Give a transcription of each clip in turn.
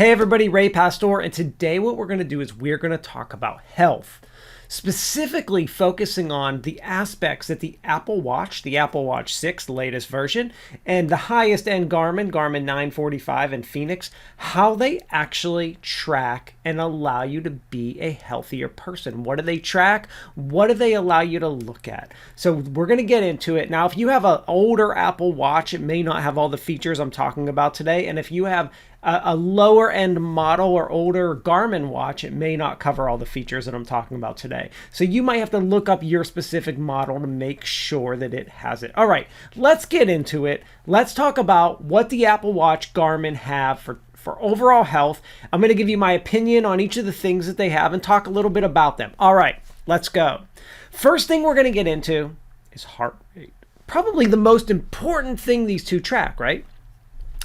Hey everybody, Ray Pastor, and today what we're going to do is we're going to talk about health, specifically focusing on the aspects that the Apple Watch 6, the latest version, and the highest end Garmin 945 and Phoenix, how they actually track and allow you to be a healthier person. What do they track? What do they allow you to look at? So we're going to get into it. Now, if you have an older Apple Watch, it may not have all the features I'm talking about today. And if you have a lower end model or older Garmin watch, it may not cover all the features that I'm talking about today. So you might have to look up your specific model to make sure that it has it. All right, let's get into it. Let's talk about what the Apple Watch Garmin have for overall health. I'm going to give you my opinion on each of the things that they have and talk a little bit about them. All right, let's go. First thing we're going to get into is heart rate. Probably the most important thing these two track, right?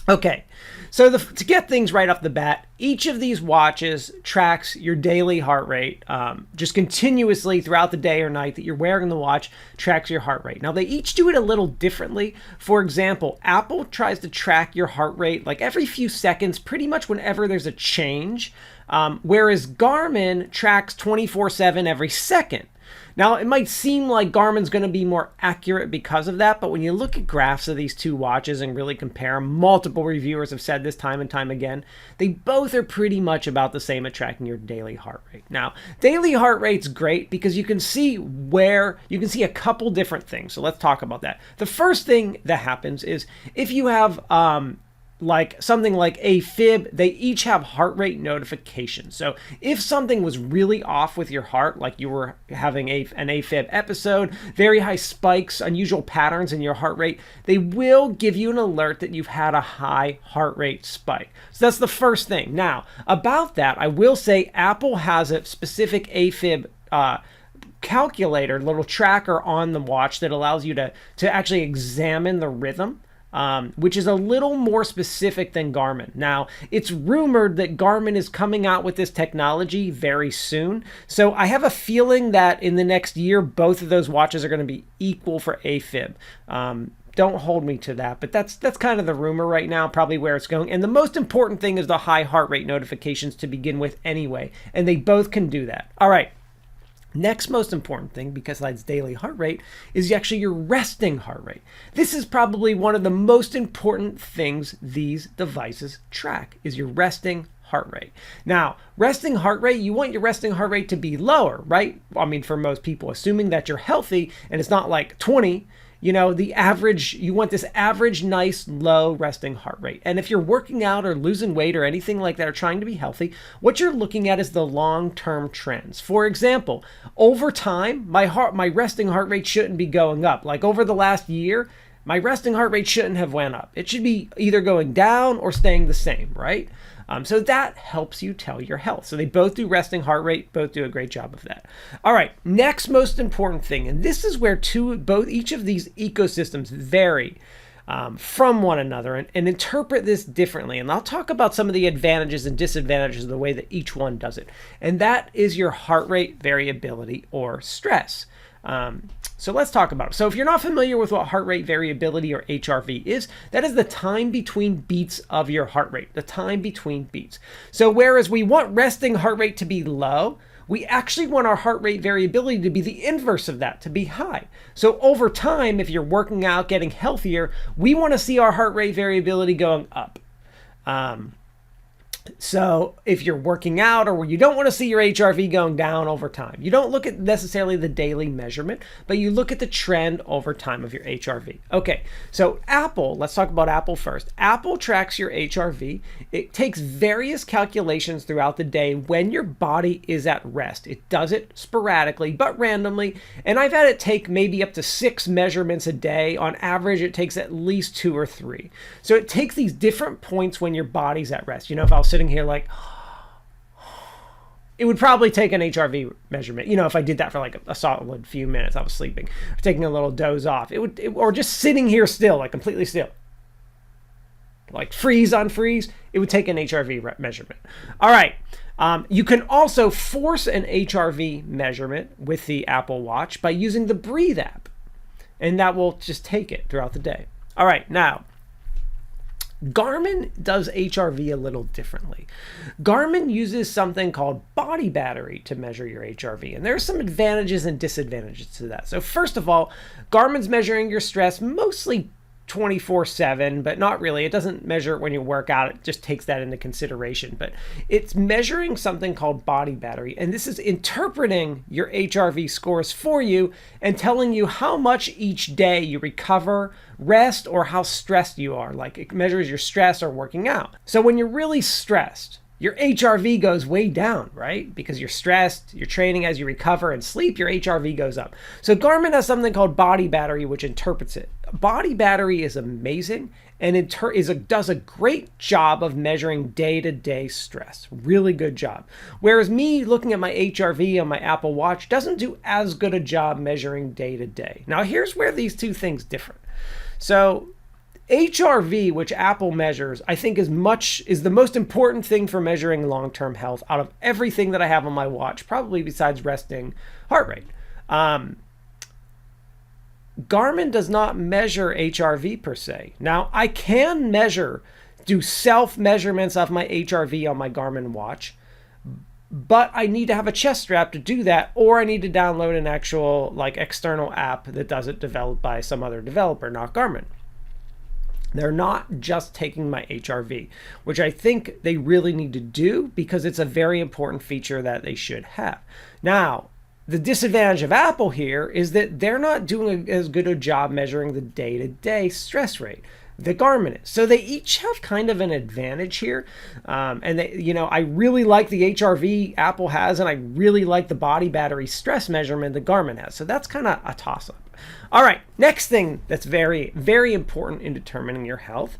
Okay, so to get things right off the bat, each of these watches tracks your daily heart rate, just continuously throughout the day or night that you're wearing the watch, tracks your heart rate. Now, they each do it a little differently. For example, Apple tries to track your heart rate like every few seconds, pretty much whenever there's a change, whereas Garmin tracks 24/7 every second. Now, it might seem like Garmin's going to be more accurate because of that, but when you look at graphs of these two watches and really compare them, multiple reviewers have said this time and time again, they both are pretty much about the same at tracking your daily heart rate. Now, daily heart rate's great because you can see a couple different things. So let's talk about that. The first thing that happens is if you have like something like AFib, they each have heart rate notifications. So if something was really off with your heart, like you were having an AFib episode, very high spikes, unusual patterns in your heart rate, they will give you an alert that you've had a high heart rate spike. So that's the first thing. Now, about that, I will say Apple has a specific AFib calculator, little tracker on the watch that allows you to actually examine the rhythm. Which is a little more specific than Garmin. Now, it's rumored that Garmin is coming out with this technology very soon. So I have a feeling that in the next year, both of those watches are going to be equal for AFib. Don't hold me to that, but that's kind of the rumor right now, probably where it's going. And the most important thing is the high heart rate notifications to begin with anyway. And they both can do that. All right. Next most important thing, besides daily heart rate, is actually your resting heart rate. This is probably one of the most important things these devices track, is your resting heart rate. Now, resting heart rate, you want your resting heart rate to be lower, right? I mean, for most people, assuming that you're healthy and it's not like 20, the average, you want this average, nice, low resting heart rate. And if you're working out or losing weight or anything like that or trying to be healthy, what you're looking at is the long-term trends. For example, over time, my resting heart rate shouldn't be going up. Like over the last year, my resting heart rate shouldn't have went up. It should be either going down or staying the same, right? So that helps you tell your health. So they both do resting heart rate, both do a great job of that. All right, next most important thing, and this is where each of these ecosystems vary from one another and interpret this differently. And I'll talk about some of the advantages and disadvantages of the way that each one does it. And that is your heart rate variability or stress. So let's talk about it. So if you're not familiar with what heart rate variability or HRV is, that is the time between beats of your heart rate, the time between beats. So whereas we want resting heart rate to be low, we actually want our heart rate variability to be the inverse of that, to be high. So over time, if you're working out, getting healthier, we want to see our heart rate variability going up. So if you're working out or you don't want to see your HRV going down over time, you don't look at necessarily the daily measurement, but you look at the trend over time of your HRV. Okay, so let's talk about Apple first. Apple tracks your HRV. It takes various calculations throughout the day when your body is at rest. It does it sporadically, but randomly. And I've had it take maybe up to 6 measurements a day. On average, it takes at least 2 or 3. So it takes these different points when your body's at rest. If I was sitting here like, it would probably take an HRV measurement. If I did that for like a solid few minutes, I was sleeping, or taking a little doze off. Or just sitting here still, like completely still, like freeze on freeze. It would take an HRV measurement. All right. You can also force an HRV measurement with the Apple Watch by using the Breathe app, and that will just take it throughout the day. All right. Now, Garmin does HRV a little differently. Garmin uses something called body battery to measure your HRV, and there are some advantages and disadvantages to that. So first of all, Garmin's measuring your stress mostly 24/7, but not really. It doesn't measure it when you work out. It just takes that into consideration. But it's measuring something called body battery, and this is interpreting your HRV scores for you and telling you how much each day you recover, rest, or how stressed you are. Like it measures your stress or working out. So when you're really stressed, your HRV goes way down, right? Because you're stressed, you're training as you recover and sleep, your HRV goes up. So Garmin has something called body battery, which interprets it. Body battery is amazing and does a great job of measuring day-to-day stress. Really good job. Whereas me looking at my HRV on my Apple Watch doesn't do as good a job measuring day-to-day. Now here's where these two things differ. So HRV, which Apple measures, I think is the most important thing for measuring long-term health out of everything that I have on my watch, probably besides resting heart rate. Garmin does not measure HRV per se. Now, I can do self-measurements of my HRV on my Garmin watch, but I need to have a chest strap to do that, or I need to download an actual external app that does it developed by some other developer, not Garmin. They're not just taking my HRV, which I think they really need to do because it's a very important feature that they should have. Now, the disadvantage of Apple here is that they're not doing as good a job measuring the day-to-day stress rate that Garmin is. So they each have kind of an advantage here. And I really like the HRV Apple has, and I really like the body battery stress measurement that Garmin has. So that's kind of a toss-up. All right, next thing that's very, very important in determining your health.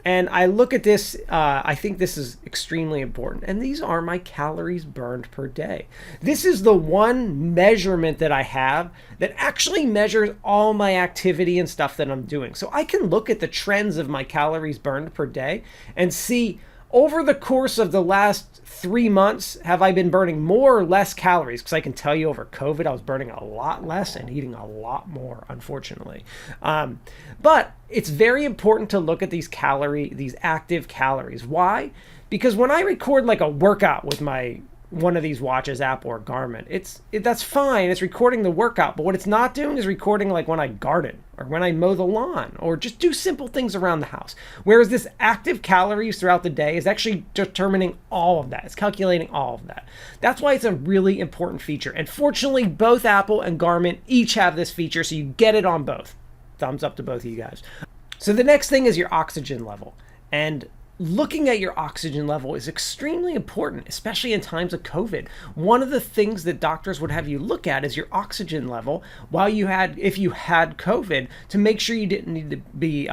And I look at this, I think this is extremely important. And these are my calories burned per day. This is the one measurement that I have that actually measures all my activity and stuff that I'm doing. So I can look at the trends of my calories burned per day and see over the course of the last 3 months, have I been burning more or less calories? Because I can tell you over COVID, I was burning a lot less and eating a lot more, unfortunately. But it's very important to look at these active calories. Why? Because when I record a workout with one of these watches, Apple or Garmin, that's fine. It's recording the workout, but what it's not doing is recording when I garden or when I mow the lawn or just do simple things around the house. Whereas this active calories throughout the day is actually determining all of that. It's calculating all of that. That's why it's a really important feature. And fortunately, both Apple and Garmin each have this feature, so you get it on both. Thumbs up to both of you guys. So the next thing is your oxygen level. And looking at your oxygen level is extremely important, especially in times of COVID. One of the things that doctors would have you look at is your oxygen level if you had COVID, to make sure you didn't need to be,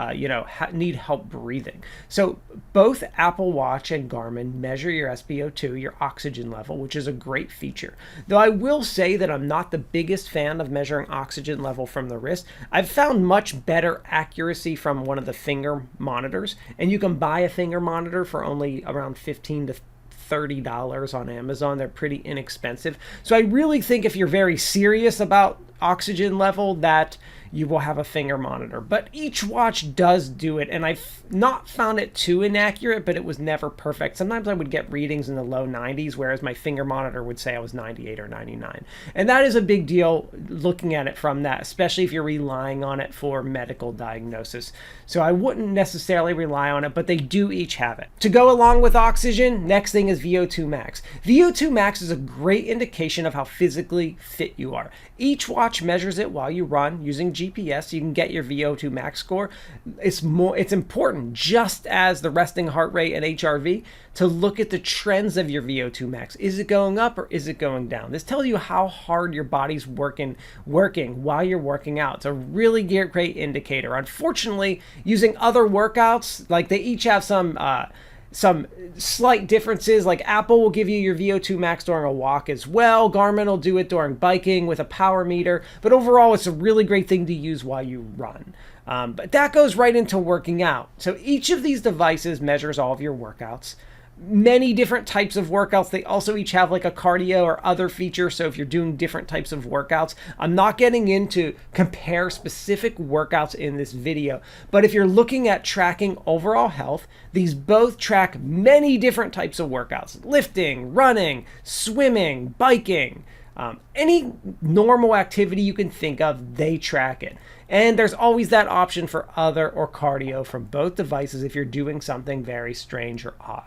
need help breathing. So both Apple Watch and Garmin measure your SpO2, your oxygen level, which is a great feature. Though I will say that I'm not the biggest fan of measuring oxygen level from the wrist. I've found much better accuracy from one of the finger monitors, and you can buy a finger monitor for only around $15 to $30 on Amazon. They're pretty inexpensive. So I really think if you're very serious about oxygen level, that you will have a finger monitor. But each watch does do it, and I've not found it too inaccurate, but it was never perfect. Sometimes I would get readings in the low 90s, whereas my finger monitor would say I was 98 or 99. And that is a big deal looking at it from that, especially if you're relying on it for medical diagnosis. So I wouldn't necessarily rely on it, but they do each have it. To go along with oxygen, next thing is VO2 Max. VO2 Max is a great indication of how physically fit you are. Each watch measures it while you run using GPS. You can get your VO2 Max score. It's important, just as the resting heart rate and HRV, to look at the trends of your VO2 Max. Is it going up or is it going down? This tells you how hard your body's working while you're working out. It's a really great indicator. Unfortunately, using other workouts, they each have some slight differences. Apple will give you your VO2 Max during a walk as well. Garmin will do it during biking with a power meter. But overall, it's a really great thing to use while you run. But that goes right into working out. So each of these devices measures all of your workouts. many different types of workouts. They also each have like a cardio or other feature. So if you're doing different types of workouts, I'm not getting into compare specific workouts in this video, but if you're looking at tracking overall health, these both track many different types of workouts: lifting, running, swimming, biking, any normal activity you can think of, they track it. And there's always that option for other or cardio from both devices if you're doing something very strange or odd.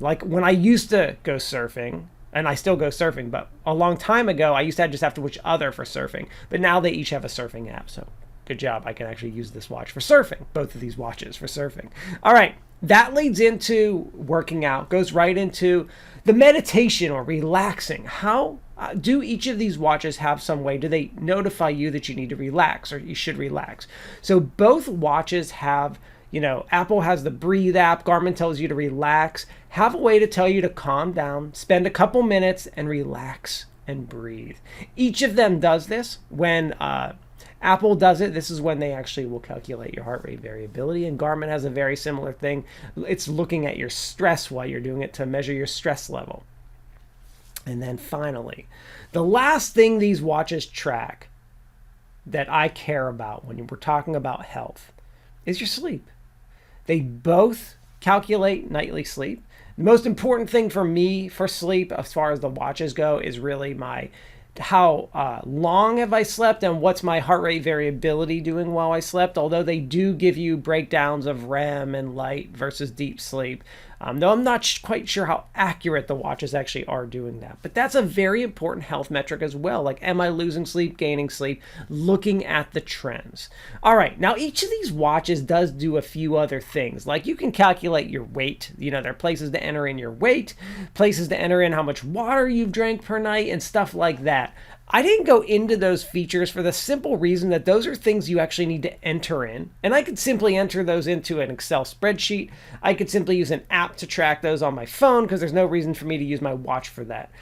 Like when I used to go surfing, and I still go surfing, but a long time ago, I used to just have to watch other for surfing. But now they each have a surfing app. So good job. I can actually use this watch for surfing, both of these watches for surfing. All right. That leads into working out, goes right into the meditation or relaxing. How do each of these watches have some way? Do they notify you that you need to relax or you should relax? So both watches have, Apple has the Breathe app. Garmin tells you to relax. Have a way to tell you to calm down, spend a couple minutes and relax and breathe. Each of them does this. When Apple does it, this is when they actually will calculate your heart rate variability. And Garmin has a very similar thing. It's looking at your stress while you're doing it to measure your stress level. And then finally, the last thing these watches track that I care about when we're talking about health is your sleep. They both calculate nightly sleep. The most important thing for me for sleep, as far as the watches go, is really how long have I slept and what's my heart rate variability doing while I slept, although they do give you breakdowns of REM and light versus deep sleep. Though I'm not quite sure how accurate the watches actually are doing that. But that's a very important health metric as well. Like, am I losing sleep, gaining sleep, looking at the trends. All right, now each of these watches does do a few other things. Like you can calculate your weight. There are places to enter in your weight, places to enter in how much water you've drank per night and stuff like that. I didn't go into those features for the simple reason that those are things you actually need to enter in. And I could simply enter those into an Excel spreadsheet. I could simply use an app to track those on my phone because there's no reason for me to use my watch for that.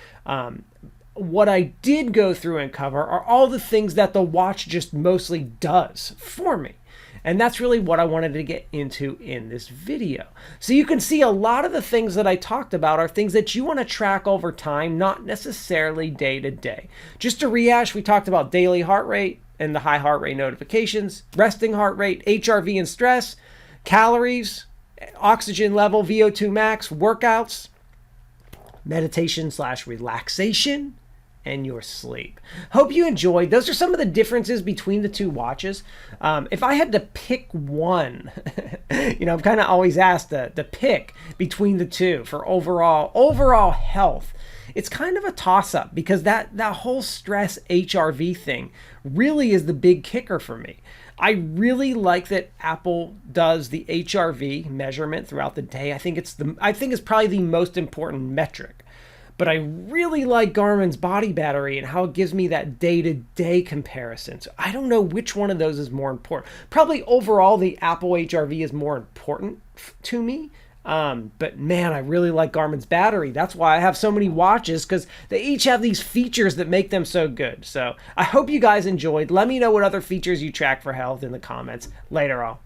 What I did go through and cover are all the things that the watch just mostly does for me. And that's really what I wanted to get into in this video. So you can see a lot of the things that I talked about are things that you want to track over time, not necessarily day to day. Just to rehash, we talked about daily heart rate and the high heart rate notifications, resting heart rate, HRV and stress, calories, oxygen level, VO2 max, workouts, meditation/relaxation, and your sleep. Hope you enjoyed. Those are some of the differences between the two watches. If I had to pick one, I'm kind of always asked to pick between the two for overall health. It's kind of a toss-up because that whole stress HRV thing really is the big kicker for me. I really like that Apple does the HRV measurement throughout the day. I think it's probably the most important metric. But I really like Garmin's body battery and how it gives me that day-to-day comparison. So I don't know which one of those is more important. Probably overall, the Apple HRV is more important to me. But man, I really like Garmin's battery. That's why I have so many watches, because they each have these features that make them so good. So I hope you guys enjoyed. Let me know what other features you track for health in the comments later on.